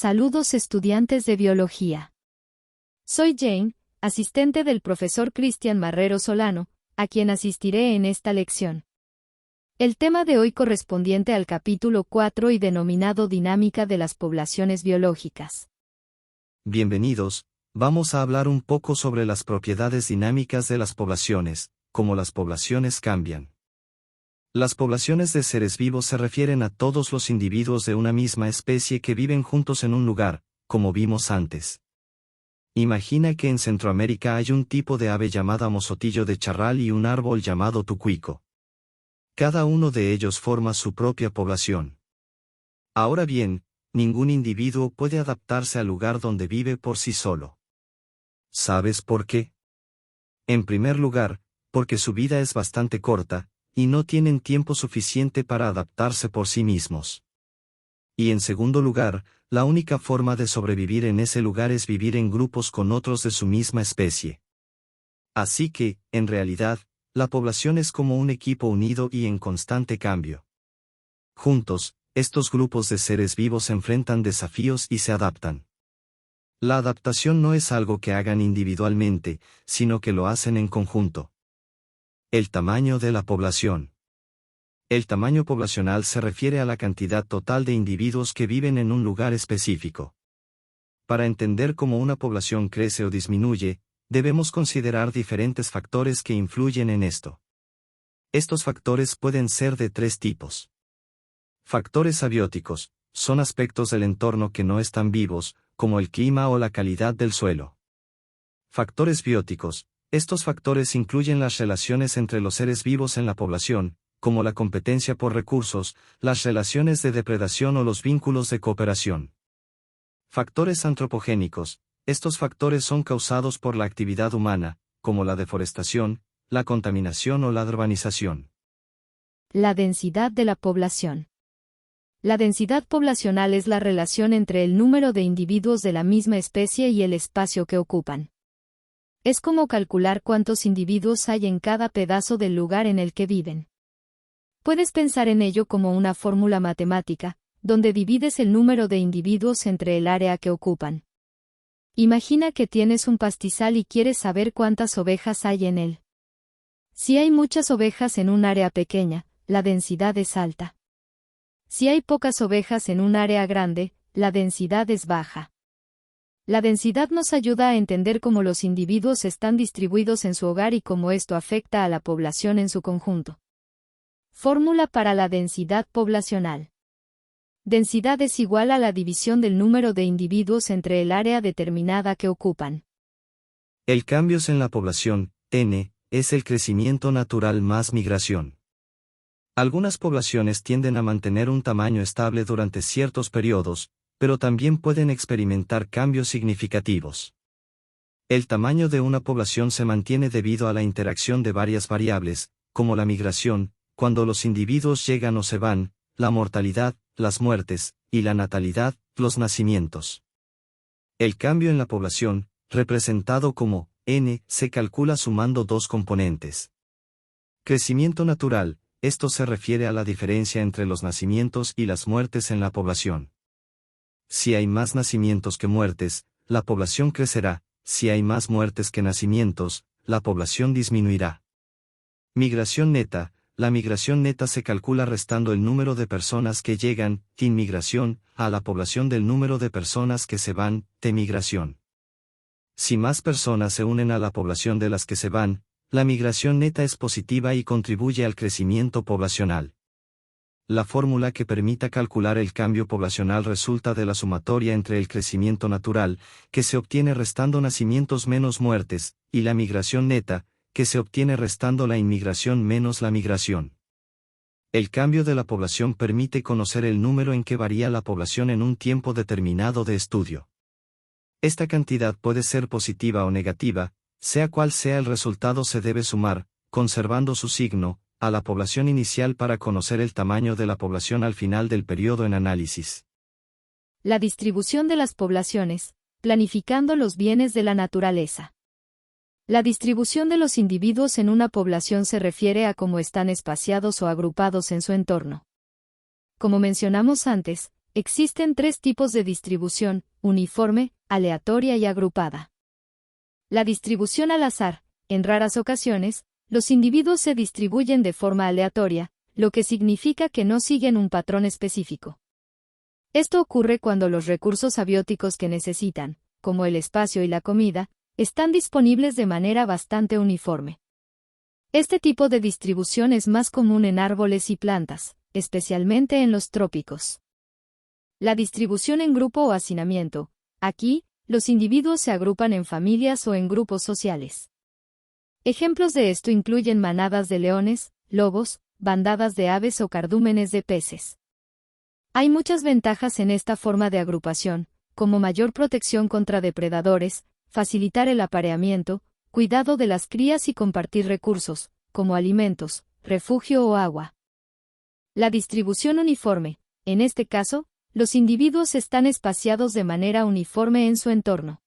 Saludos estudiantes de biología. Soy Jane, asistente del profesor Cristian Marrero Solano, a quien asistiré en esta lección. El tema de hoy correspondiente al capítulo 4 y denominado Dinámica de las poblaciones biológicas. Bienvenidos, vamos a hablar un poco sobre las propiedades dinámicas de las poblaciones, cómo las poblaciones cambian. Las poblaciones de seres vivos se refieren a todos los individuos de una misma especie que viven juntos en un lugar, como vimos antes. Imagina que en Centroamérica hay un tipo de ave llamada mozotillo de charral y un árbol llamado tucuico. Cada uno de ellos forma su propia población. Ahora bien, ningún individuo puede adaptarse al lugar donde vive por sí solo. ¿Sabes por qué? En primer lugar, porque su vida es bastante corta, y no tienen tiempo suficiente para adaptarse por sí mismos. Y en segundo lugar, la única forma de sobrevivir en ese lugar es vivir en grupos con otros de su misma especie. Así que, en realidad, la población es como un equipo unido y en constante cambio. Juntos, estos grupos de seres vivos enfrentan desafíos y se adaptan. La adaptación no es algo que hagan individualmente, sino que lo hacen en conjunto. El tamaño de la población. El tamaño poblacional se refiere a la cantidad total de individuos que viven en un lugar específico. Para entender cómo una población crece o disminuye, debemos considerar diferentes factores que influyen en esto. Estos factores pueden ser de tres tipos. Factores abióticos, son aspectos del entorno que no están vivos, como el clima o la calidad del suelo. Factores bióticos, estos factores incluyen las relaciones entre los seres vivos en la población, como la competencia por recursos, las relaciones de depredación o los vínculos de cooperación. Factores antropogénicos, estos factores son causados por la actividad humana, como la deforestación, la contaminación o la urbanización. La densidad de la población. La densidad poblacional es la relación entre el número de individuos de la misma especie y el espacio que ocupan. Es como calcular cuántos individuos hay en cada pedazo del lugar en el que viven. Puedes pensar en ello como una fórmula matemática, donde divides el número de individuos entre el área que ocupan. Imagina que tienes un pastizal y quieres saber cuántas ovejas hay en él. Si hay muchas ovejas en un área pequeña, la densidad es alta. Si hay pocas ovejas en un área grande, la densidad es baja. La densidad nos ayuda a entender cómo los individuos están distribuidos en su hogar y cómo esto afecta a la población en su conjunto. Fórmula para la densidad poblacional. Densidad es igual a la división del número de individuos entre el área determinada que ocupan. El cambios en la población, N, es el crecimiento natural más migración. Algunas poblaciones tienden a mantener un tamaño estable durante ciertos periodos, pero también pueden experimentar cambios significativos. El tamaño de una población se mantiene debido a la interacción de varias variables, como la migración, cuando los individuos llegan o se van, la mortalidad, las muertes, y la natalidad, los nacimientos. El cambio en la población, representado como N, se calcula sumando dos componentes. Crecimiento natural, esto se refiere a la diferencia entre los nacimientos y las muertes en la población. Si hay más nacimientos que muertes, la población crecerá; si hay más muertes que nacimientos, la población disminuirá. Migración neta, la migración neta se calcula restando el número de personas que llegan, inmigración, a la población del número de personas que se van, migración. Si más personas se unen a la población de las que se van, la migración neta es positiva y contribuye al crecimiento poblacional. La fórmula que permita calcular el cambio poblacional resulta de la sumatoria entre el crecimiento natural, que se obtiene restando nacimientos menos muertes, y la migración neta, que se obtiene restando la inmigración menos la migración. El cambio de la población permite conocer el número en que varía la población en un tiempo determinado de estudio. Esta cantidad puede ser positiva o negativa, sea cual sea el resultado se debe sumar, conservando su signo, a la población inicial para conocer el tamaño de la población al final del periodo en análisis. La distribución de las poblaciones, planificando los bienes de la naturaleza. La distribución de los individuos en una población se refiere a cómo están espaciados o agrupados en su entorno. Como mencionamos antes, existen tres tipos de distribución: uniforme, aleatoria y agrupada. La distribución al azar. En raras ocasiones, los individuos se distribuyen de forma aleatoria, lo que significa que no siguen un patrón específico. Esto ocurre cuando los recursos abióticos que necesitan, como el espacio y la comida, están disponibles de manera bastante uniforme. Este tipo de distribución es más común en árboles y plantas, especialmente en los trópicos. La distribución en grupo o hacinamiento. Aquí, los individuos se agrupan en familias o en grupos sociales. Ejemplos de esto incluyen manadas de leones, lobos, bandadas de aves o cardúmenes de peces. Hay muchas ventajas en esta forma de agrupación, como mayor protección contra depredadores, facilitar el apareamiento, cuidado de las crías y compartir recursos, como alimentos, refugio o agua. La distribución uniforme. En este caso, los individuos están espaciados de manera uniforme en su entorno.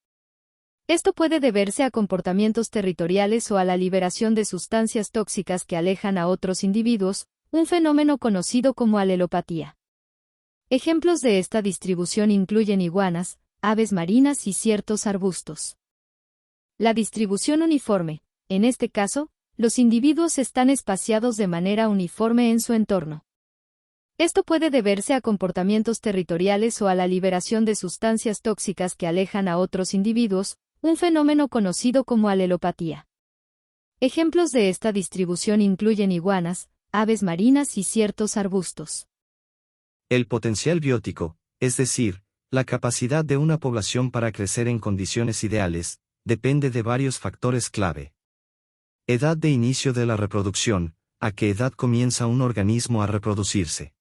Esto puede deberse a comportamientos territoriales o a la liberación de sustancias tóxicas que alejan a otros individuos, un fenómeno conocido como alelopatía. Ejemplos de esta distribución incluyen iguanas, aves marinas y ciertos arbustos. La distribución uniforme. En este caso, los individuos están espaciados de manera uniforme en su entorno. Esto puede deberse a comportamientos territoriales o a la liberación de sustancias tóxicas que alejan a otros individuos, un fenómeno conocido como alelopatía. Ejemplos de esta distribución incluyen iguanas, aves marinas y ciertos arbustos. El potencial biótico, es decir, la capacidad de una población para crecer en condiciones ideales, depende de varios factores clave. Edad de inicio de la reproducción, a qué edad comienza un organismo a reproducirse.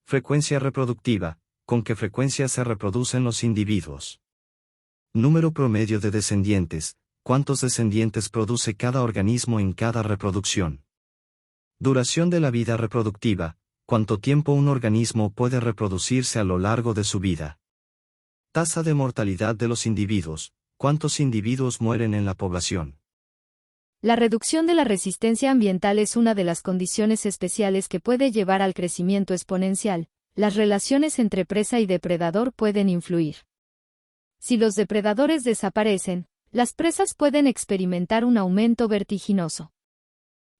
Frecuencia reproductiva, con qué frecuencia se reproducen los individuos. Número promedio de descendientes, cuántos descendientes produce cada organismo en cada reproducción. Duración de la vida reproductiva, cuánto tiempo un organismo puede reproducirse a lo largo de su vida. Tasa de mortalidad de los individuos, cuántos individuos mueren en la población. La reducción de la resistencia ambiental es una de las condiciones especiales que puede llevar al crecimiento exponencial. Las relaciones entre presa y depredador pueden influir. Si los depredadores desaparecen, las presas pueden experimentar un aumento vertiginoso.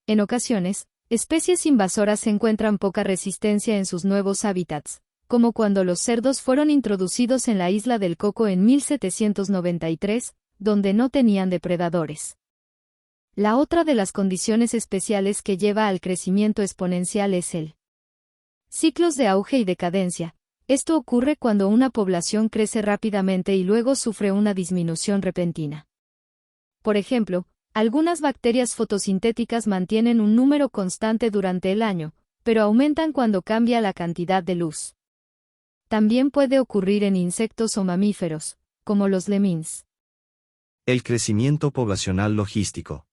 En ocasiones, especies invasoras encuentran poca resistencia en sus nuevos hábitats, como cuando los cerdos fueron introducidos en la isla del Coco en 1793, donde no tenían depredadores. La otra de las condiciones especiales que lleva al crecimiento exponencial es el ciclos de auge y decadencia. Esto ocurre cuando una población crece rápidamente y luego sufre una disminución repentina. Por ejemplo, algunas bacterias fotosintéticas mantienen un número constante durante el año, pero aumentan cuando cambia la cantidad de luz. También puede ocurrir en insectos o mamíferos, como los lemmings. El crecimiento poblacional logístico.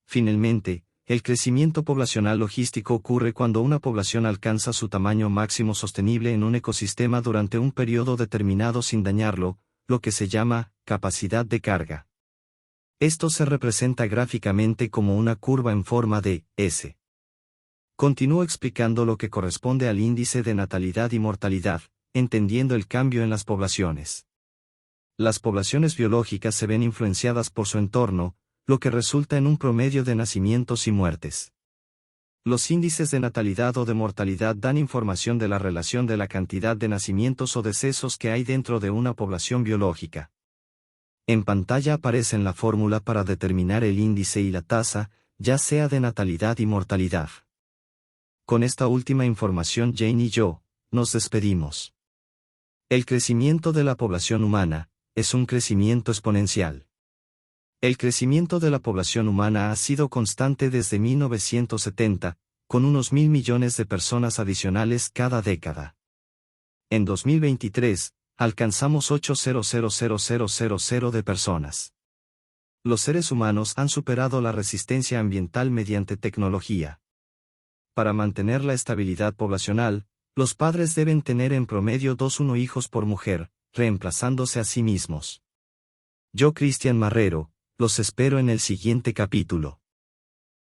Finalmente, el crecimiento poblacional logístico ocurre cuando una población alcanza su tamaño máximo sostenible en un ecosistema durante un periodo determinado sin dañarlo, lo que se llama capacidad de carga. Esto se representa gráficamente como una curva en forma de S. Continúo explicando lo que corresponde al índice de natalidad y mortalidad, entendiendo el cambio en las poblaciones. Las poblaciones biológicas se ven influenciadas por su entorno, lo que resulta en un promedio de nacimientos y muertes. Los índices de natalidad o de mortalidad dan información de la relación de la cantidad de nacimientos o decesos que hay dentro de una población biológica. En pantalla aparece la fórmula para determinar el índice y la tasa, ya sea de natalidad y mortalidad. Con esta última información Jane y yo, nos despedimos. El crecimiento de la población humana, es un crecimiento exponencial. El crecimiento de la población humana ha sido constante desde 1970, con unos 1.000 millones de personas adicionales cada década. En 2023, alcanzamos 800.000 de personas. Los seres humanos han superado la resistencia ambiental mediante tecnología. Para mantener la estabilidad poblacional, los padres deben tener en promedio 2,1 hijos por mujer, reemplazándose a sí mismos. Yo, Cristian Marrero, los espero en el siguiente capítulo.